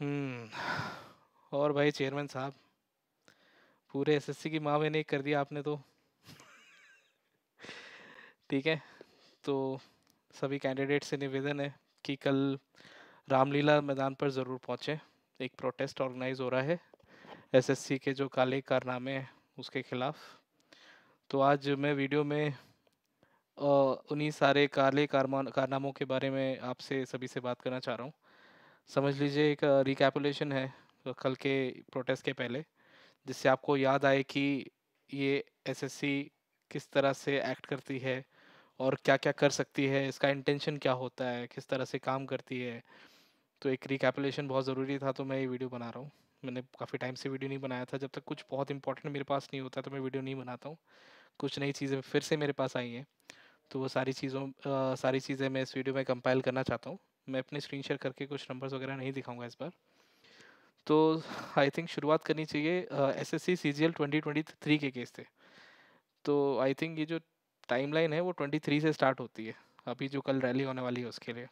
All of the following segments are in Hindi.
और भाई चेयरमैन साहब, पूरे एसएससी की माँ मैंने एक कर दिया आपने तो। ठीक है। तो सभी कैंडिडेट से निवेदन है कि कल रामलीला मैदान पर ज़रूर पहुँचें। एक प्रोटेस्ट ऑर्गेनाइज हो रहा है एसएससी के जो काले कारनामे हैं उसके खिलाफ। तो आज मैं वीडियो में उन्हीं सारे काले कारनामों के बारे में आपसे सभी से बात करना चाह रहा हूँ। समझ लीजिए एक रिकैपुलेशन है कल के प्रोटेस्ट के पहले, जिससे आपको याद आए कि ये एसएससी किस तरह से एक्ट करती है और क्या क्या कर सकती है, इसका इंटेंशन क्या होता है, किस तरह से काम करती है। तो एक रिकैपुलेशन बहुत ज़रूरी था, तो मैं ये वीडियो बना रहा हूँ। मैंने काफ़ी टाइम से वीडियो नहीं बनाया था। जब तक कुछ बहुत इंपॉर्टेंट मेरे पास नहीं होता तो मैं वीडियो नहीं बनाता हूँ। कुछ नई चीज़ें फिर से मेरे पास आई हैं, तो वो सारी चीज़ें मैं इस वीडियो में कंपाइल करना चाहता हूँ। मैं अपने स्क्रीन शेयर करके कुछ नंबर्स वगैरह नहीं दिखाऊंगा इस बार। तो आई थिंक शुरुआत करनी चाहिए एसएससी सीजीएल 2023 के केस से। तो आई थिंक ये जो टाइमलाइन है वो 23 से स्टार्ट होती है, अभी जो कल रैली होने वाली है उसके लिए।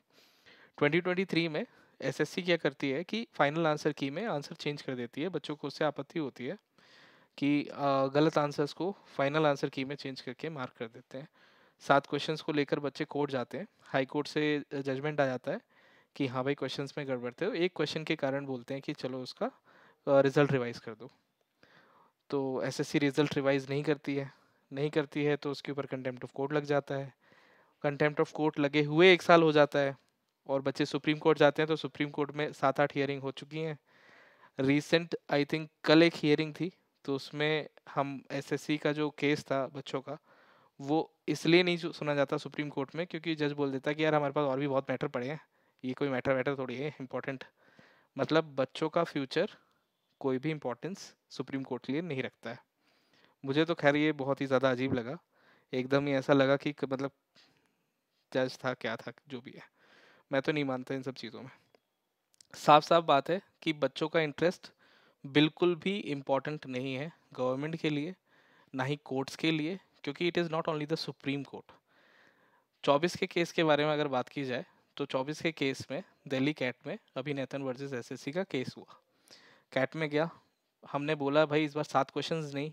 2023 में एसएससी क्या करती है कि फाइनल आंसर की में आंसर चेंज कर देती है। बच्चों को उससे आपत्ति होती है कि गलत आंसर्स को फाइनल आंसर की में चेंज करके मार्क कर देते हैं। 7 क्वेश्चंस को लेकर बच्चे कोर्ट जाते हैं। हाई कोर्ट से जजमेंट आ जाता है कि हाँ भाई क्वेश्चंस में गड़बड़ थे। एक क्वेश्चन के कारण बोलते हैं कि चलो उसका रिजल्ट रिवाइज कर दो। तो एसएससी रिजल्ट रिवाइज नहीं करती है तो उसके ऊपर कंटेम्प्ट ऑफ कोर्ट लग जाता है। कंटेम्प्ट ऑफ कोर्ट लगे हुए 1 साल हो जाता है और बच्चे सुप्रीम कोर्ट जाते हैं। तो सुप्रीम कोर्ट में 7-8 हियरिंग हो चुकी हैं। रीसेंट आई थिंक कल एक हियरिंग थी, तो उसमें हम एसएससी का जो केस था बच्चों का, वो इसलिए नहीं सुना जाता सुप्रीम कोर्ट में क्योंकि जज बोल देता कि यार हमारे पास और भी बहुत मैटर पड़े हैं, ये कोई मैटर वैटर थोड़ी है इंपॉर्टेंट। मतलब बच्चों का फ्यूचर कोई भी इंपॉर्टेंस सुप्रीम कोर्ट के लिए नहीं रखता है। मुझे तो खैर ये बहुत ही ज़्यादा अजीब लगा। एकदम ही ऐसा लगा कि मतलब जज था क्या था जो भी है। मैं तो नहीं मानता इन सब चीज़ों में। साफ साफ बात है कि बच्चों का इंटरेस्ट बिल्कुल भी इम्पोर्टेंट नहीं है गवर्नमेंट के लिए, ना ही कोर्ट्स के लिए, क्योंकि it is not only the supreme court. 24 के केस के बारे में अगर बात की जाए तो 24 के केस में दिल्ली कैट में अभिनेतन वर्सेस एसएससी का केस हुआ। कैट में गया, हमने बोला भाई इस बार 7 क्वेश्चंस नहीं,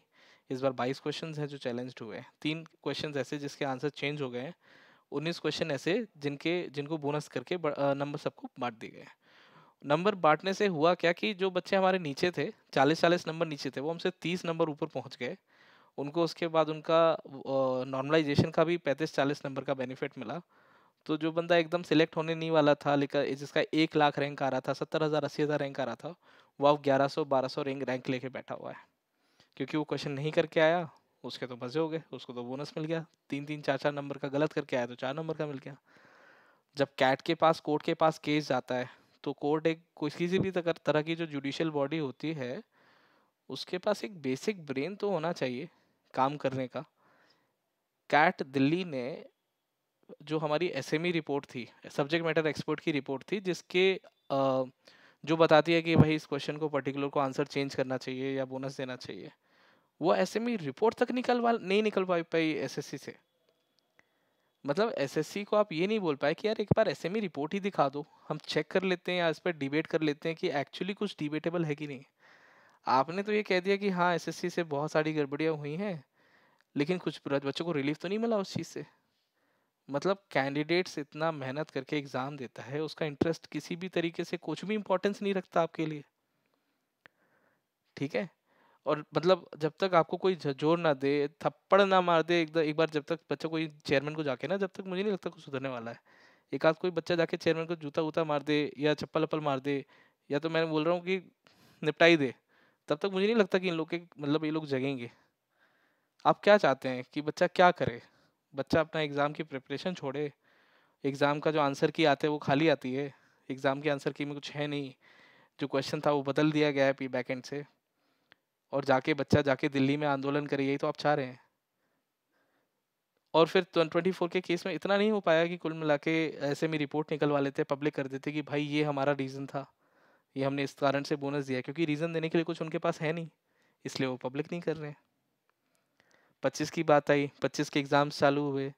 इस बार 22 क्वेश्चंस हैं जो चैलेंज्ड हुए हैं। 3 क्वेश्चंस ऐसे जिसके आंसर चेंज हो गए हैं, 19 क्वेश्चन ऐसे जिनको बोनस करके नंबर सबको बांट दिए गए। नंबर बांटने से हुआ क्या कि जो बच्चे हमारे नीचे थे, 40-40 नंबर नीचे थे, वो हमसे 30 नंबर ऊपर पहुंच गए। उनको उसके बाद उनका नॉर्मलाइजेशन का भी 35-40 नंबर का बेनिफिट मिला। तो जो बंदा एकदम सिलेक्ट होने नहीं वाला था, लेकर जिसका 1 लाख रैंक आ रहा था, 70,000 80,000 रैंक आ रहा था, वो अब 1100-1200 रैंक लेके बैठा हुआ है क्योंकि वो क्वेश्चन नहीं करके आया। उसके तो मजे हो गए, उसको तो बोनस मिल गया। 3-3 4-4 नंबर का गलत करके आया तो 4 नंबर का मिल गया। जब कैट के पास कोर्ट के पास केस जाता है तो कोर्ट एक किसी भी तरह की जो जुडिशियल बॉडी होती है उसके पास एक बेसिक ब्रेन तो होना चाहिए काम करने का। कैट दिल्ली ने जो हमारी एसएमई रिपोर्ट थी, सब्जेक्ट मैटर एक्सपर्ट की रिपोर्ट थी, जिसके जो बताती है कि भाई इस क्वेश्चन को पर्टिकुलर को आंसर चेंज करना चाहिए या बोनस देना चाहिए, वो एसएमई रिपोर्ट तक नहीं निकल पाई एसएससी से। मतलब एसएससी को आप ये नहीं बोल पाए कि यार एक बार एसएमई रिपोर्ट ही दिखा दो, हम चेक कर लेते हैं या इस पर डिबेट कर लेते हैं कि एक्चुअली कुछ डिबेटेबल है कि नहीं। आपने तो ये कह दिया कि हाँ एसएससी से बहुत सारी गड़बड़ियाँ हुई हैं, लेकिन कुछ बच्चों को रिलीफ तो नहीं मिला उस चीज़ से। मतलब कैंडिडेट्स इतना मेहनत करके एग्ज़ाम देता है, उसका इंटरेस्ट किसी भी तरीके से कुछ भी इंपॉर्टेंस नहीं रखता आपके लिए। ठीक है। और मतलब जब तक आपको कोई झोर ना दे, थप्पड़ ना मार दे, एक बार जब तक बच्चा कोई चेयरमैन को जाके ना, जब तक मुझे नहीं लगता कुछ सुधरने वाला है। एक आध कोई बच्चा जाके चेयरमैन को जूता वूता मार दे या चप्पल अप्पल मार दे, या तो मैं बोल रहा हूँ कि निपटा ही दे, तब तक मुझे नहीं लगता कि इन लोग के मतलब ये लोग जगेंगे। आप क्या चाहते हैं कि बच्चा क्या करे? बच्चा अपना एग्ज़ाम की प्रिपरेशन छोड़े? एग्ज़ाम का जो आंसर की आते हैं वो खाली आती है, एग्ज़ाम के आंसर की में कुछ है नहीं, जो क्वेश्चन था वो बदल दिया गया है पी बैक एंड से, और बच्चा जाके दिल्ली में आंदोलन करे, यही तो आप चाह रहे हैं। और फिर 24 के केस में इतना नहीं हो पाया कि कुल मिला के ऐसे में रिपोर्ट निकलवा लेते, पब्लिक कर देते कि भाई ये हमारा रीज़न था, ये हमने इस कारण से बोनस दिया, क्योंकि रीज़न देने के लिए कुछ उनके पास है नहीं, इसलिए वो पब्लिक नहीं कर रहे हैं। 25 की बात आई, 25 के एग्ज़ाम्स चालू हुए।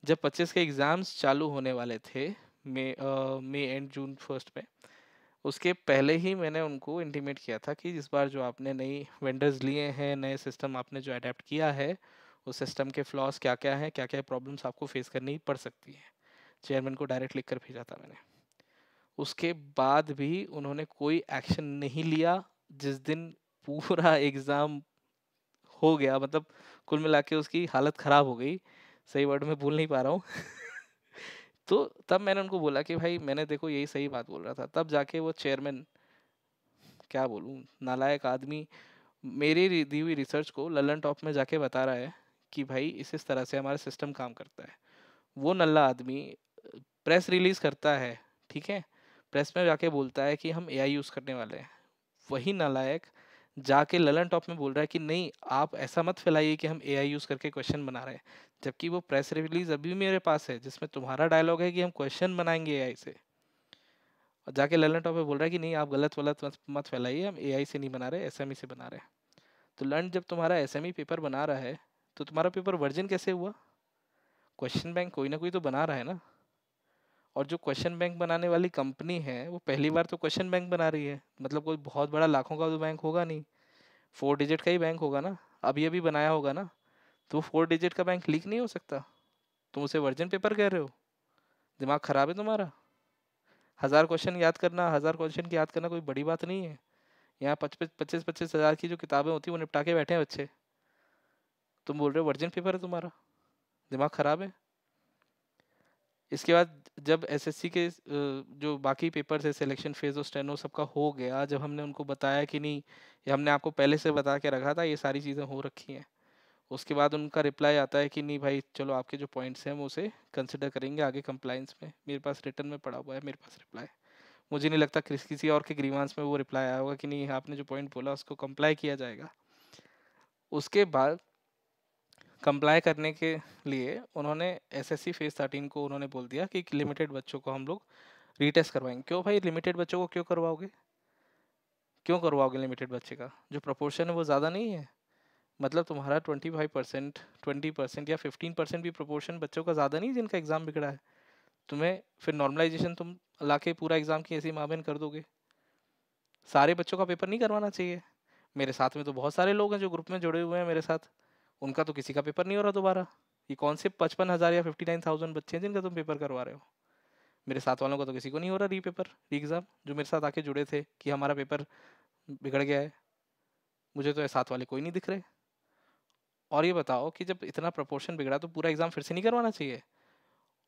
जब 25 के एग्ज़ाम्स चालू होने वाले थे मई एंड जून फर्स्ट में, उसके पहले ही मैंने उनको इंटीमेट किया था कि इस बार जो आपने नई वेंडर्स लिए हैं, नए सिस्टम आपने जो अडेप्ट किया है, उस सिस्टम के फ्लॉज क्या क्या हैं, क्या क्या प्रॉब्लम्स आपको फेस करनी पड़ सकती हैं। चेयरमैन को डायरेक्ट लिख कर भेजा था मैंने। उसके बाद भी उन्होंने कोई एक्शन नहीं लिया। जिस दिन पूरा एग्ज़ाम हो गया, मतलब कुल मिला के उसकी हालत ख़राब हो गई, सही वर्ड में भूल नहीं पा रहा हूँ। तो तब मैंने उनको बोला कि भाई मैंने देखो यही सही बात बोल रहा था, तब जाके वो चेयरमैन, क्या बोलूँ, नालायक आदमी, मेरी दी हुई रिसर्च को ललन टॉप में जाके बता रहा है कि भाई इस तरह से हमारा सिस्टम काम करता है। वो नल्ला आदमी प्रेस रिलीज करता है, ठीक है, प्रेस में जाके बोलता है कि हम एआई यूज़ करने वाले हैं। वही नालायक जाके ललन टॉप में बोल रहा है कि नहीं, आप ऐसा मत फैलाइए कि हम एआई यूज़ करके क्वेश्चन बना रहे हैं, जबकि वो प्रेस रिलीज अभी मेरे पास है जिसमें तुम्हारा डायलॉग है कि हम क्वेश्चन बनाएंगे एआई से। और जाके ललन टॉप पे बोल रहा है कि नहीं, आप गलत वलत मत फैलाइए, हम एआई से नहीं बना रहे, एसएमई से बना रहे हैं। तो लंड जब तुम्हारा एसएमई पेपर बना रहा है, तो तुम्हारा पेपर वर्जन कैसे हुआ? क्वेश्चन बैंक कोई ना कोई तो बना रहा है ना। और जो क्वेश्चन बैंक बनाने वाली कंपनी है वो पहली बार तो क्वेश्चन बैंक बना रही है, मतलब कोई बहुत बड़ा लाखों का तो बैंक होगा नहीं, 4 डिजिट का ही बैंक होगा ना, अभी अभी बनाया होगा ना। तो 4 डिजिट का बैंक लीक नहीं हो सकता। तुम उसे वर्जन पेपर कह रहे हो? दिमाग खराब है तुम्हारा? 1000 क्वेश्चन याद करना, 1000 क्वेश्चन की याद करना कोई बड़ी बात नहीं है। यहाँ 25-25 की जो किताबें होती हैं वो निपटा के बैठे हैं बच्चे, तुम बोल रहे हो वर्जन पेपर है तुम्हारा? दिमाग खराब है। इसके बाद जब एसएससी के जो बाकी पेपर्स है, सिलेक्शन फेज और स्टेनो सबका हो गया, जब हमने उनको बताया कि नहीं, ये हमने आपको पहले से बता के रखा था, ये सारी चीज़ें हो रखी हैं, उसके बाद उनका रिप्लाई आता है कि नहीं भाई चलो आपके जो पॉइंट्स हैं हम उसे कंसिडर करेंगे आगे कंप्लाइंस में। मेरे पास रिटर्न में पड़ा हुआ है, मेरे पास रिप्लाई। मुझे नहीं लगता किसी और के ग्रीवांस में वो रिप्लाई आया होगा कि नहीं आपने जो पॉइंट बोला उसको कंप्लाई किया जाएगा। उसके बाद कंप्लाई करने के लिए उन्होंने एसएससी फेज 13 को उन्होंने बोल दिया कि लिमिटेड बच्चों को हम लोग रीटेस्ट करवाएंगे। क्यों भाई, लिमिटेड बच्चों को क्यों करवाओगे? क्यों करवाओगे लिमिटेड बच्चे का? जो प्रपोर्शन है वो ज़्यादा नहीं है? मतलब तुम्हारा 25%, 20% या 15% भी प्रपोर्शन बच्चों का ज़्यादा नहीं है जिनका एग्ज़ाम बिगड़ा है? तुम्हें फिर नॉर्मलाइजेशन तुम लाके पूरा एग्ज़ाम की ऐसी मावेन कर दोगे? सारे बच्चों का पेपर नहीं करवाना चाहिए? मेरे साथ में तो बहुत सारे लोग हैं जो ग्रुप में जुड़े हुए हैं मेरे साथ, उनका तो किसी का पेपर नहीं हो रहा दोबारा। ये कौन से 55,000 या 59,000 बच्चे हैं जिनका तुम पेपर करवा रहे हो? मेरे साथ वालों का तो किसी को नहीं हो रहा री पेपर, री एग्ज़ाम, जो मेरे साथ आके जुड़े थे कि हमारा पेपर बिगड़ गया है। मुझे तो ये साथ वाले कोई नहीं दिख रहे। और ये बताओ कि जब इतना प्रोपोर्शन बिगड़ा तो पूरा एग्ज़ाम फिर से नहीं करवाना चाहिए?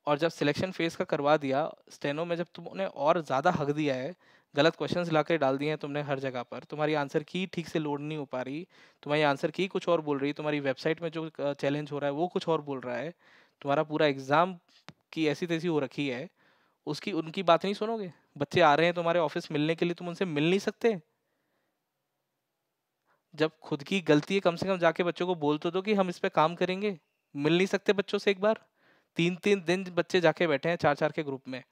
और जब सिलेक्शन फेज़ का करवा दिया, स्टेनो में जब तुमने और ज़्यादा हक दिया है, गलत क्वेश्चंस ला के डाल दिए हैं तुमने हर जगह पर, तुम्हारी आंसर की ठीक से लोड नहीं हो पा रही, तुम्हारी आंसर की कुछ और बोल रही, तुम्हारी वेबसाइट में जो चैलेंज हो रहा है वो कुछ और बोल रहा है, तुम्हारा पूरा एग्ज़ाम की ऐसी तैसी हो रखी है, उसकी उनकी बात नहीं सुनोगे? बच्चे आ रहे हैं तुम्हारे ऑफिस मिलने के लिए, तुम उनसे मिल नहीं सकते? जब खुद की गलती है कम से कम जाके बच्चों को बोल तो दो कि हम इस पे काम करेंगे। मिल नहीं सकते बच्चों से एक बार? 3-3 दिन बच्चे जाके बैठे हैं 4-4 के ग्रुप में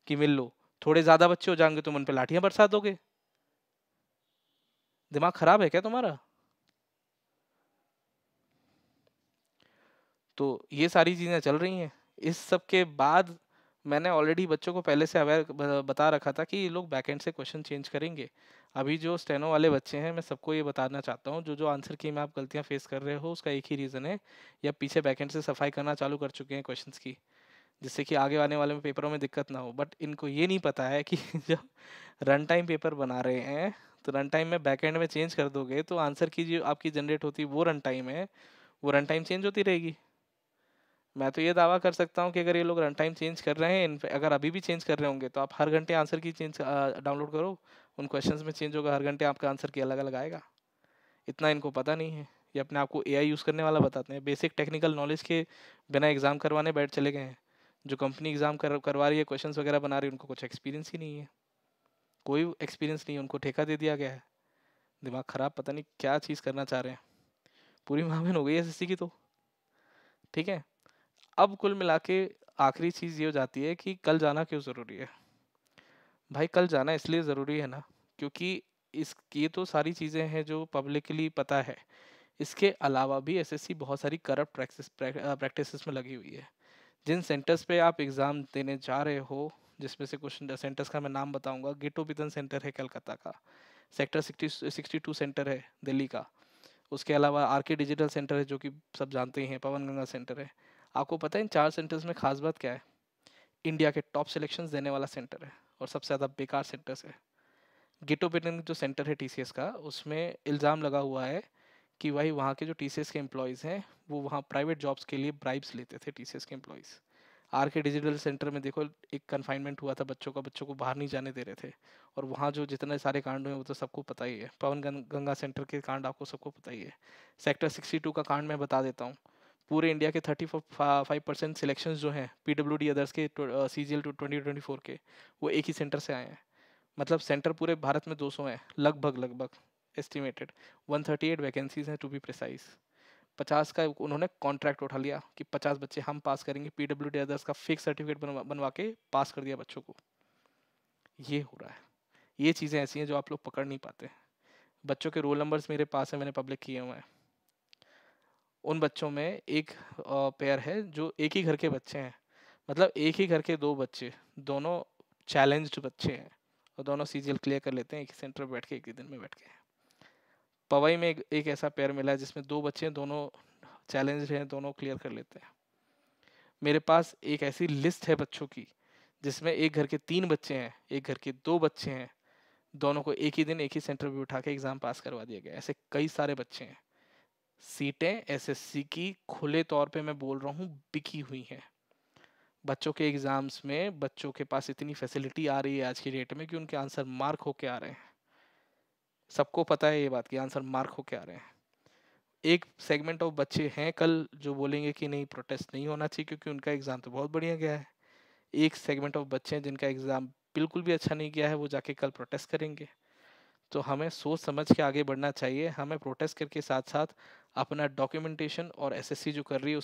कि मिल लो। थोड़े ज़्यादा बच्चे हो जाएंगे तुम उन पे लाठियाँ बरसा दोगे। दिमाग खराब है क्या तुम्हारा? तो ये सारी चीज़ें चल रही हैं। इस सब के बाद मैंने ऑलरेडी बच्चों को पहले से अवेयर बता रखा था कि ये लोग बैकएंड से क्वेश्चन चेंज करेंगे। अभी जो स्टेनो वाले बच्चे हैं मैं सबको ये बताना चाहता हूँ, जो जो आंसर की में आप गलतियाँ फेस कर रहे हो उसका एक ही रीज़न है, या पीछे बैकएंड से सफाई करना चालू कर चुके हैं क्वेश्चंस की, जिससे कि आगे आने वाले पेपरों में दिक्कत ना हो। बट इनको ये नहीं पता है कि जब रन टाइम पेपर बना रहे हैं तो रन टाइम में बैकएंड में चेंज कर दोगे तो आंसर की जो आपकी जनरेट होती है वो रन टाइम है, वो रन टाइम चेंज होती रहेगी। मैं तो ये दावा कर सकता हूँ कि अगर ये लोग रन टाइम चेंज कर रहे हैं, अगर अभी भी चेंज कर रहे होंगे, तो आप हर घंटे आंसर की चेंज डाउनलोड करो, उन क्वेश्चंस में चेंज होगा, हर घंटे आपका आंसर की अलग अलग आएगा। इतना इनको पता नहीं है। ये अपने आप को एआई यूज़ करने वाला बताते हैं, बेसिक टेक्निकल नॉलेज के बिना एग्ज़ाम करवाने बैठ चले गए हैं। जो कंपनी एग्ज़ाम करवा रही है, क्वेश्चंस वगैरह बना रही है, उनको कुछ एक्सपीरियंस ही नहीं है, कोई एक्सपीरियंस नहीं है, उनको ठेका दे दिया गया है। दिमाग ख़राब, पता नहीं क्या चीज़ करना चाह रहे हैं। पूरी मामन हो गई एसएससी की तो। ठीक है, अब कुल मिला के आखिरी चीज़ ये हो जाती है कि कल जाना क्यों ज़रूरी है? भाई कल जाना इसलिए ज़रूरी है ना, क्योंकि इस ये तो सारी चीज़ें हैं जो पब्लिकली पता है। इसके अलावा भी एसएससी बहुत सारी करप्ट प्रैक्टिसेस में लगी हुई है। जिन सेंटर्स पे आप एग्ज़ाम देने जा रहे हो जिसमें से कुछ सेंटर्स का मैं नाम बताऊंगा। गिटोबिथन सेंटर है कलकत्ता का, सेक्टर 62 सेंटर है दिल्ली का, उसके अलावा आरके डिजिटल सेंटर है जो कि सब जानते ही हैं, पवन गंगा सेंटर है। आपको पता है इन 4 सेंटर्स में खास बात क्या है? इंडिया के टॉप सिलेक्शंस देने वाला सेंटर है और सबसे ज़्यादा बेकार सेंटर्स है। गिटोबिटन जो सेंटर है टीसीएस का, उसमें इल्ज़ाम लगा हुआ है कि भाई वहाँ के जो टीसीएस के एम्प्लॉयज़ हैं वो वहाँ प्राइवेट जॉब्स के लिए ब्राइब्स लेते थे टीसीएस के एम्प्लॉयज़। आर के डिजिटल सेंटर में देखो, एक कन्फाइनमेंट हुआ था बच्चों का, बच्चों को बाहर नहीं जाने दे रहे थे, और वहाँ जो जितने सारे कांड हुए वो तो सबको पता ही है। पवन गंगा सेंटर के कांड आपको सबको पता ही है। सेक्टर 62 का कांड मैं बता देता हूँ। पूरे इंडिया के 35% सिलेक्शंस जो हैं पीडब्ल्यूडी अदर्स के सीजीएल 2024 के, वो एक ही सेंटर से आए हैं। मतलब सेंटर पूरे भारत में 200 हैं लगभग लगभग, एस्टिमेटेड 138 वैकेंसीज हैं टू बी प्रिसाइज। 50 का उन्होंने कॉन्ट्रैक्ट उठा लिया कि 50 बच्चे हम पास करेंगे, पीडब्ल्यूडी अदर्स का फेक सर्टिफिकेट बनवा के पास कर दिया बच्चों को। ये हो रहा है। ये चीज़ें ऐसी हैं जो आप लोग पकड़ नहीं पाते। बच्चों के रोल नंबर्स मेरे पास है, मैंने पब्लिक किए हुए हैं। उन बच्चों में एक पेयर है जो एक ही घर के बच्चे हैं, मतलब एक ही घर के 2 बच्चे, दोनों चैलेंज्ड बच्चे हैं, और दोनों सीजीएल क्लियर कर लेते हैं एक ही सेंटर पर बैठ के, एक ही दिन में बैठ के। पवई में एक ऐसा पेयर मिला है जिसमें 2 बच्चे हैं, दोनों चैलेंज हैं, दोनों क्लियर कर लेते हैं। मेरे पास एक ऐसी लिस्ट है बच्चों की जिसमें एक घर के 3 बच्चे हैं, एक घर के 2 बच्चे हैं, दोनों को एक ही दिन एक ही सेंटर पे उठा के एग्जाम पास करवा दिया गया। ऐसे कई सारे बच्चे हैं। सीटें एसएससी की खुले तौर पे मैं बोल रहा हूँ बिकी हुई हैं। बच्चों के एग्जाम्स में बच्चों के पास इतनी फैसिलिटी आ रही है आज की डेट में कि उनके आंसर मार्क होके आ रहे हैं। सबको पता है ये बात कि आंसर मार्क होके आ रहे हैं। एक सेगमेंट ऑफ बच्चे हैं कल जो बोलेंगे कि नहीं प्रोटेस्ट नहीं होना चाहिए क्योंकि उनका एग्ज़ाम तो बहुत बढ़िया गया है। एक सेगमेंट ऑफ बच्चे हैं जिनका एग्ज़ाम बिल्कुल भी अच्छा नहीं गया है, वो जाके कल प्रोटेस्ट करेंगे। तो हमें सोच समझ के आगे बढ़ना चाहिए। हमें प्रोटेस्ट करके साथ साथ अपना डॉक्यूमेंटेशन और एसएससी जो कर रही है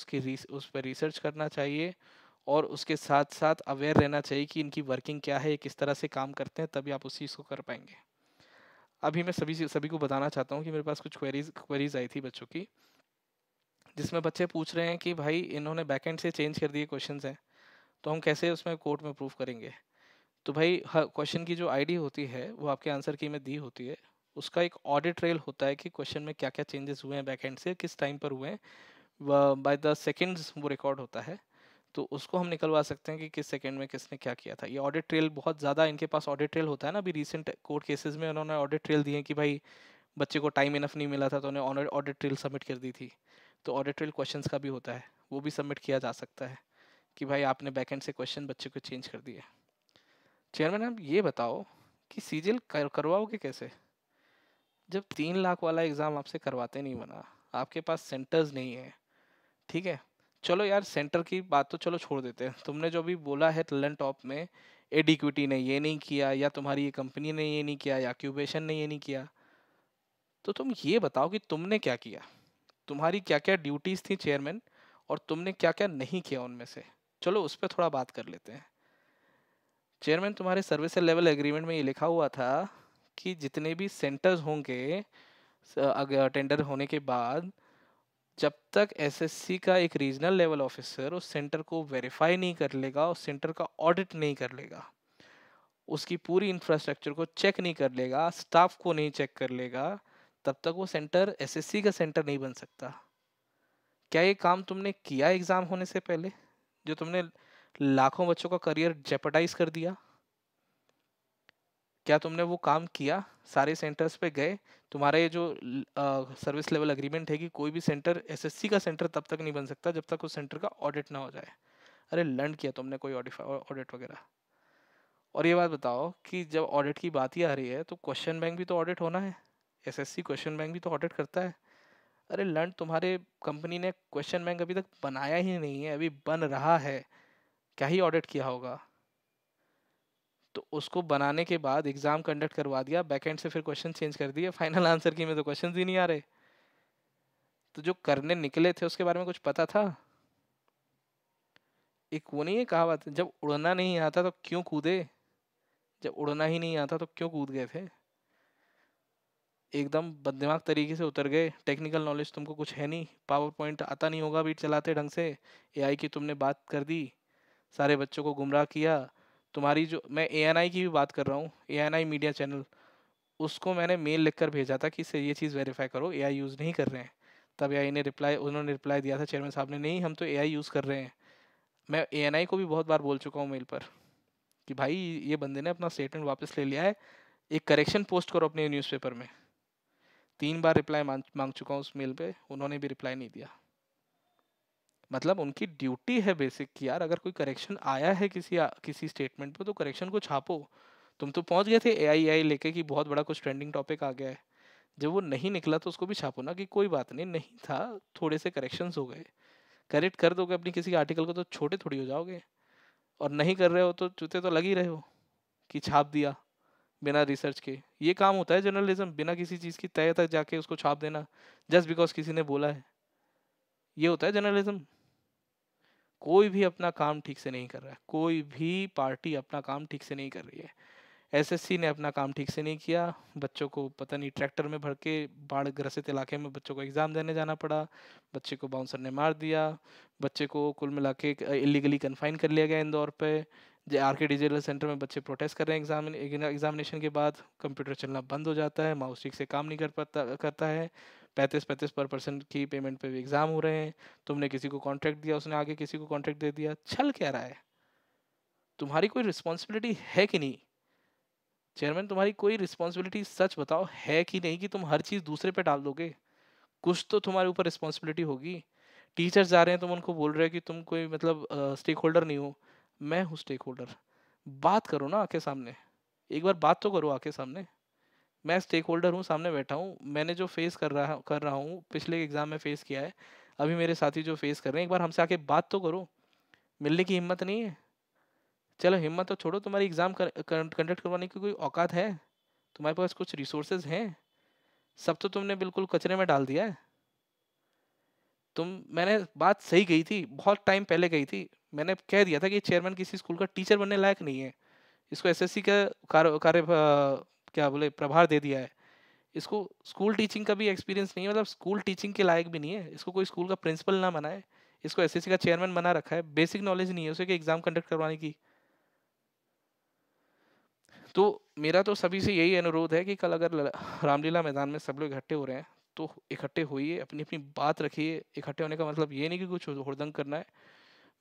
उस पर रिसर्च करना चाहिए, और उसके साथ साथ अवेयर रहना चाहिए कि इनकी वर्किंग क्या है, किस तरह से काम करते हैं, तभी आप उस चीज़ को कर पाएंगे। अभी मैं सभी को बताना चाहता हूँ कि मेरे पास कुछ क्वेरीज आई थी बच्चों की, जिसमें बच्चे पूछ रहे हैं कि भाई इन्होंने बैकएंड से चेंज कर दिए क्वेश्चंस हैं, तो हम कैसे उसमें कोर्ट में प्रूफ करेंगे? तो भाई हर क्वेश्चन की जो आईडी होती है वो आपके आंसर की में दी होती है। उसका एक ऑडिट ट्रेल होता है कि क्वेश्चन में क्या क्या चेंजेस हुए हैं बैकएंड से, किस टाइम पर हुए हैं, बाय द सेकंड्स वो रिकॉर्ड होता है। तो उसको हम निकलवा सकते हैं कि किस सेकंड में किसने क्या किया था। ये ऑडिट ट्रेल बहुत ज़्यादा इनके पास ऑडिट ट्रेल होता है ना। अभी रिसेंट कोर्ट केसेस में उन्होंने ऑडिट ट्रेल दिए कि भाई बच्चे को टाइम इनफ नहीं मिला था तो उन्हें ऑडिट ट्रेल सबमिट कर दी थी। तो ऑडिट ट्रेल क्वेश्चंस का भी होता है, वो भी सबमिट किया जा सकता है कि भाई आपने बैकएंड से क्वेश्चन बच्चे को चेंज कर दिए। चेयरमैन आप ये बताओ कि सीजीएल करवाओगे कैसे जब 3 लाख वाला एग्ज़ाम आपसे करवाते नहीं बना, आपके पास सेंटर्स नहीं है? ठीक है, चलो यार सेंटर की बात तो चलो छोड़ देते हैं। तुमने जो भी बोला है टैलेंट टॉप में, एडिक्विटी ने ये नहीं किया, या तुम्हारी ये कंपनी ने ये नहीं किया, या क्यूबेशन ने ये नहीं किया, तो तुम ये बताओ कि तुमने क्या किया, तुम्हारी क्या क्या ड्यूटीज थी चेयरमैन, और तुमने क्या क्या नहीं किया उनमें से। चलो उस पर थोड़ा बात कर लेते हैं। चेयरमैन तुम्हारे सर्विस लेवल एग्रीमेंट में ये लिखा हुआ था कि जितने भी सेंटर्स होंगे अगर टेंडर होने के बाद, जब तक एसएससी का एक रीजनल लेवल ऑफिसर उस सेंटर को वेरीफाई नहीं कर लेगा, उस सेंटर का ऑडिट नहीं कर लेगा, उसकी पूरी इंफ्रास्ट्रक्चर को चेक नहीं कर लेगा, स्टाफ को नहीं चेक कर लेगा, तब तक वो सेंटर एसएससी का सेंटर नहीं बन सकता। क्या ये काम तुमने किया एग्जाम होने से पहले, जो तुमने लाखों बच्चों का करियर जेपरडाइज कर दिया? क्या तुमने वो काम किया? सारे सेंटर्स पे गए? तुम्हारा ये जो सर्विस लेवल एग्रीमेंट है कि कोई भी सेंटर एसएससी का सेंटर तब तक नहीं बन सकता जब तक उस सेंटर का ऑडिट ना हो जाए। अरे लंड किया तुमने कोई ऑडिट वगैरह? और ये बात बताओ कि जब ऑडिट की बात ही आ रही है तो क्वेश्चन बैंक भी तो ऑडिट होना है। एसएससी क्वेश्चन बैंक भी तो ऑडिट करता है। अरे लंड, तुम्हारे कंपनी ने क्वेश्चन बैंक अभी तक बनाया ही नहीं है, अभी बन रहा है, क्या ही ऑडिट किया होगा? तो उसको बनाने के बाद एग्जाम कंडक्ट करवा दिया, बैकएंड से फिर क्वेश्चन चेंज कर दिए, फाइनल आंसर की में तो क्वेश्चन ही नहीं आ रहे। तो जो करने निकले थे उसके बारे में कुछ पता था? एक वो नहीं है कहावत, जब उड़ना नहीं आता तो क्यों कूदे? जब उड़ना ही नहीं आता तो क्यों कूद गए थे? एकदम बददिमाग तरीके से उतर गए। टेक्निकल नॉलेज तुमको कुछ है नहीं, पावर पॉइंट आता नहीं होगा भी चलाते ढंग से, एआई की तुमने बात कर दी, सारे बच्चों को गुमराह किया, तुम्हारी जो, मैं एएनआई की भी बात कर रहा हूँ, एएनआई मीडिया चैनल, उसको मैंने मेल लिखकर भेजा था कि इससे ये चीज़ वेरीफाई करो, एआई यूज़ नहीं कर रहे हैं। तब एआई ने रिप्लाई, उन्होंने रिप्लाई दिया था चेयरमैन साहब ने, नहीं हम तो एआई यूज़ कर रहे हैं। मैं एएनआई को भी बहुत बार बोल चुका हूँ मेल पर कि भाई ये बंदे ने अपना स्टेटमेंट वापस ले लिया है, एक करेक्शन पोस्ट करो अपने न्यूज़पेपर में। 3 बार रिप्लाई मांग चुका हूँ उस मेल पे, उन्होंने भी रिप्लाई नहीं दिया। मतलब उनकी ड्यूटी है बेसिक कि यार अगर कोई करेक्शन आया है किसी स्टेटमेंट पे तो करेक्शन को छापो। तुम तो पहुंच गए थे एआई लेके कि बहुत बड़ा कुछ ट्रेंडिंग टॉपिक आ गया है, जब वो नहीं निकला तो उसको भी छापो ना कि कोई बात नहीं, नहीं था, थोड़े से करेक्शंस हो गए, करेक्ट कर दोगे अपनी किसी आर्टिकल को तो छोटे थोड़ी हो जाओगे। और नहीं कर रहे हो तो चूते तो लग ही रहे हो कि छाप दिया बिना रिसर्च के। ये काम होता है जर्नलिज्म, बिना किसी चीज़ की तय तक जाके उसको छाप देना जस्ट बिकॉज किसी ने बोला है, ये होता है जर्नलिज्म। कोई भी अपना काम ठीक से नहीं कर रहा है, कोई भी पार्टी अपना काम ठीक से नहीं कर रही है। एसएससी ने अपना काम ठीक से नहीं किया, बच्चों को पता नहीं ट्रैक्टर में भर के बाढ़ ग्रसित इलाके में बच्चों को एग्ज़ाम देने जाना पड़ा, बच्चे को बाउंसर ने मार दिया, बच्चे को कुल मिला के इलीगली कन्फाइन कर लिया गया इंदौर पे। आर के डिजिटल सेंटर में बच्चे प्रोटेस्ट कर रहे हैं एग्जामिनेशन के बाद, कंप्यूटर चलना बंद हो जाता है, माउस ठीक से काम नहीं करता है, 35-35% की पेमेंट पे भी एग्ज़ाम हो रहे हैं। तुमने किसी को कॉन्ट्रैक्ट दिया, उसने आगे किसी को कॉन्ट्रैक्ट दे दिया, छल क्या रहा है? तुम्हारी कोई रिस्पॉन्सिबिलिटी है कि नहीं? चेयरमैन तुम्हारी कोई रिस्पॉन्सिबिलिटी सच बताओ है कि नहीं कि तुम हर चीज़ दूसरे पे डाल दोगे? कुछ तो तुम्हारे ऊपर रिस्पॉन्सिबिलिटी होगी। टीचर्स जा रहे हैं, तुम उनको बोल रहे हो कि तुम कोई मतलब स्टेक होल्डर नहीं हो। मैं हूँ स्टेक होल्डर। बात करो ना आके सामने, एक बार बात तो करो आके सामने। मैं स्टेक होल्डर हूँ, सामने बैठा हूँ, मैंने जो फेस कर रहा हूँ पिछले एग्जाम में फेस किया है, अभी मेरे साथी जो फेस कर रहे हैं, एक बार हमसे आके बात तो करो। मिलने की हिम्मत नहीं है? चलो हिम्मत तो छोड़ो, तुम्हारी एग्जाम कंडक्ट करवाने की कोई औकात है? तुम्हारे पास कुछ रिसोर्सेज हैं? सब तो तुमने बिल्कुल कचरे में डाल दिया है। मैंने बात सही कही थी, बहुत टाइम पहले कही थी। मैंने कह दिया था कि चेयरमैन किसी स्कूल का टीचर बनने लायक नहीं है, इसको एसएससी का कार्य क्या बोले प्रभार दे दिया है। इसको स्कूल टीचिंग का भी एक्सपीरियंस नहीं है, मतलब स्कूल टीचिंग के लायक भी नहीं है, इसको कोई स्कूल का प्रिंसिपल ना बनाए, इसको एसएससी का चेयरमैन बना रखा है, बेसिक नॉलेज नहीं है उसे कि एग्जाम कंडक्ट करवाने की। तो मेरा तो सभी से यही अनुरोध है कि कल अगर रामलीला मैदान में सब लोग इकट्ठे हो रहे हैं तो इकट्ठे होइए, अपनी अपनी बात रखिए। इकट्ठे होने का मतलब ये नहीं कि कुछ हुड़दंग करना है।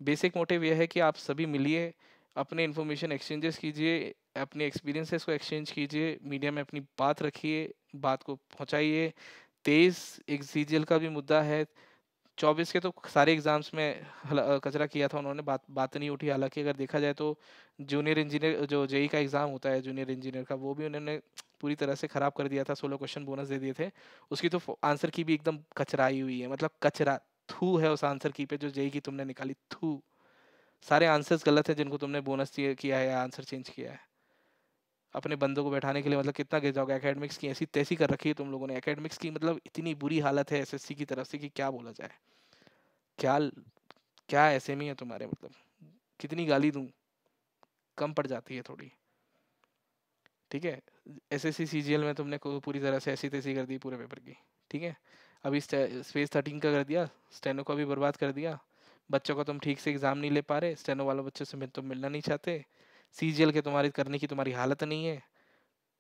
बेसिक मोटिव ये है कि आप सभी मिलिए, अपने इन्फॉर्मेशन एक्सचेंजेस कीजिए, अपने एक्सपीरियंसेस को एक्सचेंज कीजिए, मीडिया में अपनी बात रखिए, बात को पहुंचाइए। 23 एक सीजीएल का भी मुद्दा है, 24 के तो सारे एग्जाम्स में कचरा किया था उन्होंने, बात नहीं उठी। हालांकि अगर देखा जाए तो जूनियर इंजीनियर जो जेई का एग्जाम होता है जूनियर इंजीनियर का, वो भी उन्होंने पूरी तरह से खराब कर दिया था, 16 क्वेश्चन बोनस दे दिए थे। उसकी तो आंसर की भी एकदम कचराई हुई है, मतलब कचरा, थू है उस आंसर की पे जो जेई की तुमने निकाली, थू। सारे आंसर्स गलत है जिनको तुमने बोनस किया है या आंसर चेंज किया है अपने बंदों को बैठाने के लिए। मतलब कितना गिर जाओगे? एकेडमिक्स की ऐसी तैसी कर रखी है तुम लोगों ने, एकेडमिक्स की मतलब इतनी बुरी हालत है एसएससी की तरफ से कि क्या बोला जाए। क्या क्या एसएमई है तुम्हारे, मतलब कितनी गाली दूं, कम पड़ जाती है थोड़ी। ठीक है, एसएससी सीजीएल में तुमने पूरी तरह से ऐसी तैसी कर दी पूरे पेपर की। ठीक है, अभी स्पेस 13 का कर दिया, स्टेनो को भी बर्बाद कर दिया। बच्चों को तुम ठीक से एग्जाम नहीं ले पा रहे, स्टेनो वालों बच्चों से तुम मिलना नहीं चाहते, सीजीएल के तुम्हारी करने की तुम्हारी हालत नहीं है।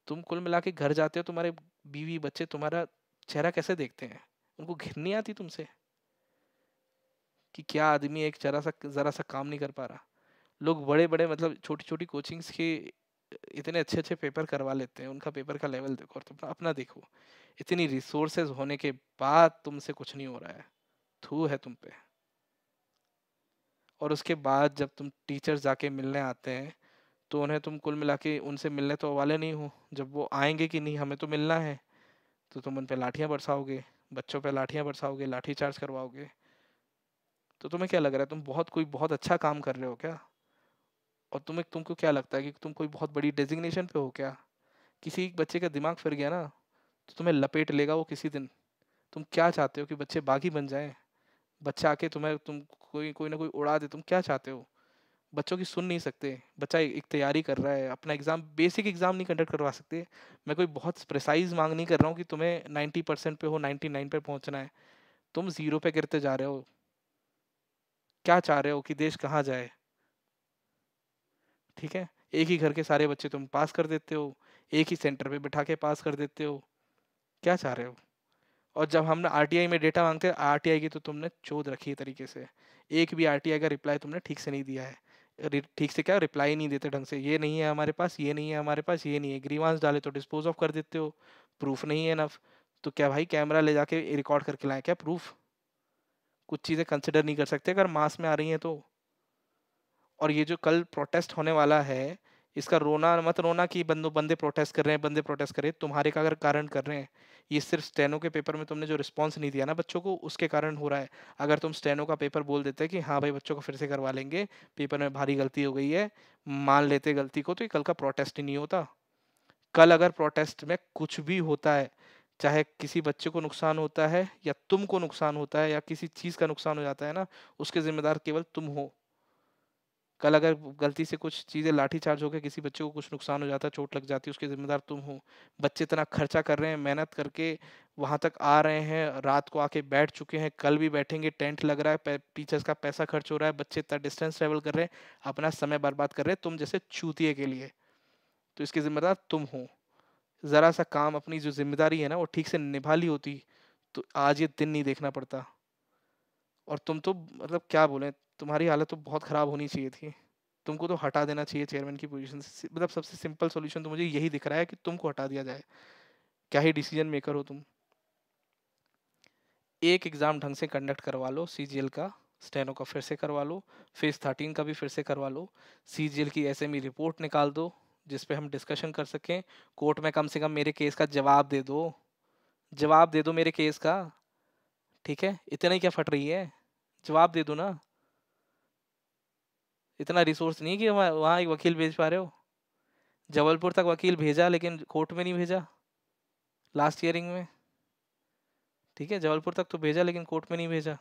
तुम कुल मिला के घर जाते हो, तुम्हारे बीवी बच्चे तुम्हारा चेहरा कैसे देखते हैं? उनको घिन नहीं आती तुमसे कि क्या आदमी एक जरा सा काम नहीं कर पा रहा? लोग बड़े बड़े मतलब छोटी छोटी कोचिंग्स के इतने अच्छे अच्छे पेपर करवा लेते हैं, उनका पेपर का लेवल देखो और तुम अपना देखो। इतनी रिसोर्सेज होने के बाद तुमसे कुछ नहीं हो रहा है, थू है तुम पे। और उसके बाद जब तुम टीचर्स जाके मिलने आते हैं तो उन्हें तुम कुल मिला के उनसे मिलने तो वाले नहीं हो। जब वो आएंगे कि नहीं हमें तो मिलना है, तो तुम उन पे लाठियां बरसाओगे, बच्चों पे लाठियां बरसाओगे, लाठी चार्ज करवाओगे। तो तुम्हें क्या लग रहा है, तुम कोई बहुत अच्छा काम कर रहे हो क्या? और तुमको क्या लगता है कि तुम कोई बहुत बड़ी डेजिग्नेशन पे हो क्या? किसी एक बच्चे का दिमाग फिर गया ना तो तुम्हें लपेट लेगा वो किसी दिन। तुम क्या चाहते हो कि बच्चे बागी बन जाएं? बच्चा आके तुम कोई कोई ना कोई उड़ा दे, तुम क्या चाहते हो? बच्चों की सुन नहीं सकते। बच्चा एक तैयारी कर रहा है अपना एग्जाम, बेसिक एग्जाम नहीं कंडक्ट करवा सकते। मैं कोई बहुत प्रिसाइज मांग नहीं कर रहा हूँ कि तुम्हें 90% पे हो, 99 पे पहुंचना है। तुम जीरो पे गिरते जा रहे हो। क्या चाह रहे हो कि देश कहाँ जाए? ठीक है, एक ही घर के सारे बच्चे तुम पास कर देते हो, एक ही सेंटर पे बिठा के पास कर देते हो, क्या चाह रहे हो? और जब हमने आरटीआई में डेटा मांगते हैं, आरटीआई की तो तुमने चोद रखी है तरीके से, एक भी आरटीआई का रिप्लाई तुमने ठीक से नहीं दिया है। ठीक से क्या, रिप्लाई नहीं देते ढंग से, ये नहीं है हमारे पास, ये नहीं है हमारे पास, ये नहीं है, ग्रीवांस डाले तो डिस्पोज ऑफ कर देते हो, प्रूफ नहीं है इनफ। तो क्या भाई कैमरा ले जाके रिकॉर्ड करके लाए क्या प्रूफ? कुछ चीज़ें कंसिडर नहीं कर सकते अगर मास में आ रही हैं तो। और ये जो कल प्रोटेस्ट होने वाला है, इसका रोना मत रोना कि बंदे प्रोटेस्ट कर रहे हैं, बंदे प्रोटेस्ट कर रहे हैं, तुम्हारे का अगर कारण कर रहे हैं। ये सिर्फ स्टेनो के पेपर में तुमने जो रिस्पांस नहीं दिया ना बच्चों को, उसके कारण हो रहा है। अगर तुम स्टेनो का पेपर बोल देते कि हाँ भाई बच्चों को फिर से करवा लेंगे, पेपर में भारी गलती हो गई है, मान लेते गलती को, तो ये कल का प्रोटेस्ट ही नहीं होता। कल अगर प्रोटेस्ट में कुछ भी होता है, चाहे किसी बच्चे को नुकसान होता है या तुमको नुकसान होता है या किसी चीज़ का नुकसान हो जाता है ना, उसके जिम्मेदार केवल तुम हो। कल अगर गलती से कुछ चीज़ें लाठी चार्ज होकर किसी बच्चे को कुछ नुकसान हो जाता है, चोट लग जाती है, उसके जिम्मेदार तुम हो। बच्चे इतना खर्चा कर रहे हैं, मेहनत करके वहां तक आ रहे हैं, रात को आके बैठ चुके हैं, कल भी बैठेंगे, टेंट लग रहा है, टीचर्स का पैसा खर्च हो रहा है, बच्चे इतना डिस्टेंस ट्रेवल कर रहे हैं, अपना समय बर्बाद कर रहे हैं तुम जैसे चूतिए के लिए। तो इसके जिम्मेदार तुम हो। जरा सा काम, अपनी जो जिम्मेदारी है ना वो ठीक से निभा ली होती तो आज ये दिन नहीं देखना पड़ता। और तुम तो मतलब क्या बोले, तुम्हारी हालत तो बहुत खराब होनी चाहिए थी। तुमको तो हटा देना चाहिए चेयरमैन की पोजीशन से। मतलब सबसे सिंपल सॉल्यूशन तो मुझे यही दिख रहा है कि तुमको हटा दिया जाए। क्या ही डिसीजन मेकर हो तुम। एक एग्जाम ढंग से कंडक्ट करवा लो सीजीएल का, स्टेनो का फिर से करवा लो, फेज 13 का भी फिर से करवा लो, सीजीएल की एसएमई रिपोर्ट निकाल दो जिसपे हम डिस्कशन कर सकें, कोर्ट में कम से कम मेरे केस का जवाब दे दो, जवाब दे दो मेरे केस का। ठीक है, इतना ही क्या फट रही है, जवाब दे दो ना। इतना रिसोर्स नहीं कि वहाँ एक वकील भेज पा रहे हो। जबलपुर तक वकील भेजा लेकिन कोर्ट में नहीं भेजा लास्ट हियरिंग में। ठीक है, जबलपुर तक तो भेजा लेकिन कोर्ट में नहीं भेजा।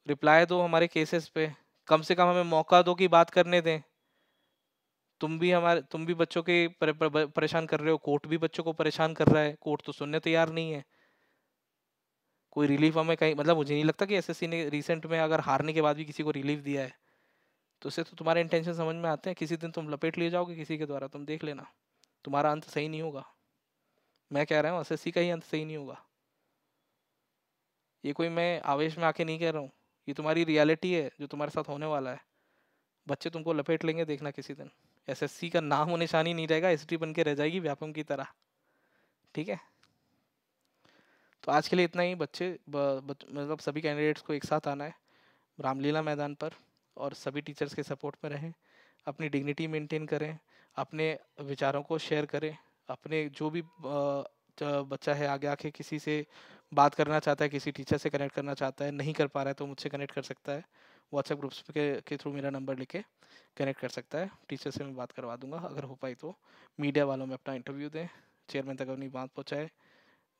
रिप्लाई दो हमारे केसेस पे, कम से कम हमें मौका दो कि बात करने दें। तुम भी बच्चों के परेशान कर रहे हो, कोर्ट भी बच्चों को परेशान कर रहा है, कोर्ट तो सुनने तैयार नहीं है। कोई रिलीफ हमें कहीं, मतलब मुझे नहीं लगता कि एसएससी ने रिसेंट में अगर हारने के बाद भी किसी को रिलीफ दिया है। तो उससे तो तुम्हारे इंटेंशन समझ में आते हैं, किसी दिन तुम लपेट लिए जाओगे किसी के द्वारा, तुम देख लेना, तुम्हारा अंत सही नहीं होगा। मैं कह रहा हूँ एसएससी का ही अंत सही नहीं होगा। ये कोई मैं आवेश में आके नहीं कह रहा हूँ, ये तुम्हारी रियलिटी है जो तुम्हारे साथ होने वाला है। बच्चे तुमको लपेट लेंगे, देखना किसी दिन एसएससी का नाम और निशान ही नहीं रहेगा, एसटी बन के रह जाएगी व्यापम की तरह। ठीक है, तो आज के लिए इतना ही। मतलब सभी कैंडिडेट्स को एक साथ आना है रामलीला मैदान पर, और सभी टीचर्स के सपोर्ट में रहें, अपनी डिग्निटी मेंटेन करें, अपने विचारों को शेयर करें। अपने जो भी बच्चा है आगे आके किसी से बात करना चाहता है, किसी टीचर से कनेक्ट करना चाहता है, नहीं कर पा रहा है तो मुझसे कनेक्ट कर सकता है। व्हाट्सएप ग्रुप्स के थ्रू मेरा नंबर लेके कनेक्ट कर सकता है, टीचर से मैं बात करवा दूंगा अगर हो पाई तो। मीडिया वालों में अपना इंटरव्यू दें, चेयरमैन तक अपनी बात पहुँचाए,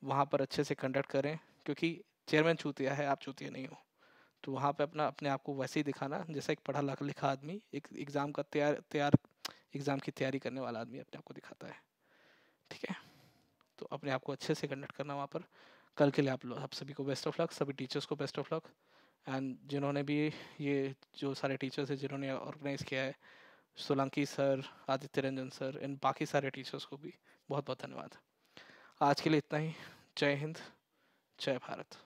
वहाँ पर अच्छे से कंडक्ट करें, क्योंकि चेयरमैन चूतिया है, आप चूतिया नहीं हो। तो वहाँ पे अपने आप को वैसे ही दिखाना जैसा एक पढ़ा लिखा आदमी एक एग्ज़ाम का तैयार एग्ज़ाम की तैयारी करने वाला आदमी अपने आप को दिखाता है। ठीक है, तो अपने आप को अच्छे से कंडक्ट करना वहाँ पर। कल के लिए आप सभी को बेस्ट ऑफ लक, सभी टीचर्स को बेस्ट ऑफ लक। एंड जिन्होंने भी ये जो सारे टीचर्स हैं जिन्होंने ऑर्गेनाइज़ किया है, सोलंकी सर, आदित्य रंजन सर, इन बाकी सारे टीचर्स को भी बहुत बहुत धन्यवाद। आज के लिए इतना ही। जय हिंद, जय भारत।